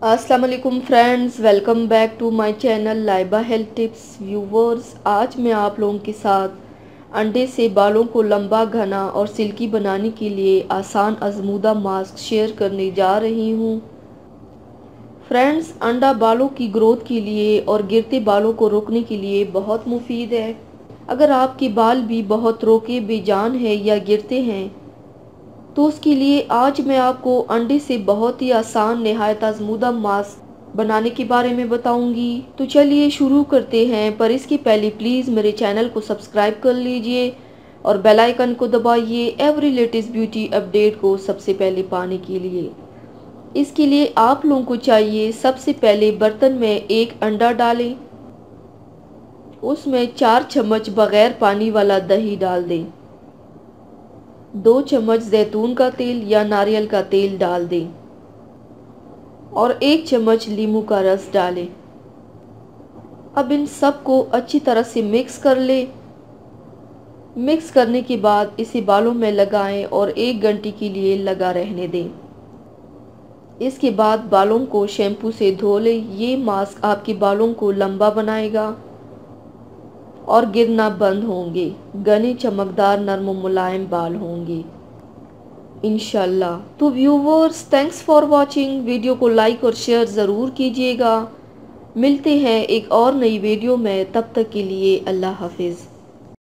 अस्सलाम वालेकुम friends, welcome back to my channel Laiba health tips. Viewers, आज मैं आप लोगों के साथ अंडे से बालों को लंबा, घना और सिल्की बनाने के लिए आसान आजमूदा मास्क शेयर करने जा रही हूँ। फ्रेंड्स, अंडा बालों की ग्रोथ के लिए और गिरते बालों को रोकने के लिए बहुत मुफीद है। अगर आपके बाल भी बहुत रोके बेजान है या गिरते हैं तो उसके लिए आज मैं आपको अंडे से बहुत ही आसान निहायत आजमूदा मास्क बनाने के बारे में बताऊंगी। तो चलिए शुरू करते हैं, पर इसके पहले प्लीज़ मेरे चैनल को सब्सक्राइब कर लीजिए और बेल आइकन को दबाइए एवरी लेटेस्ट ब्यूटी अपडेट को सबसे पहले पाने के लिए। इसके लिए आप लोगों को चाहिए, सबसे पहले बर्तन में एक अंडा डालें, उसमें 4 चम्मच बगैर पानी वाला दही डाल दें, 2 चम्मच जैतून का तेल या नारियल का तेल डाल दें और 1 चम्मच नींबू का रस डालें। अब इन सब को अच्छी तरह से मिक्स कर लें। मिक्स करने के बाद इसे बालों में लगाएं और 1 घंटे के लिए लगा रहने दें। इसके बाद बालों को शैम्पू से धो लें। ये मास्क आपके बालों को लंबा बनाएगा और गिरना बंद होंगे। घने, चमकदार, नरम मुलायम बाल होंगे इंशाल्लाह। तो viewers, thanks for watching. Video को लाइक और शेयर ज़रूर कीजिएगा। मिलते हैं एक और नई वीडियो में, तब तक के लिए अल्लाह हाफिज़।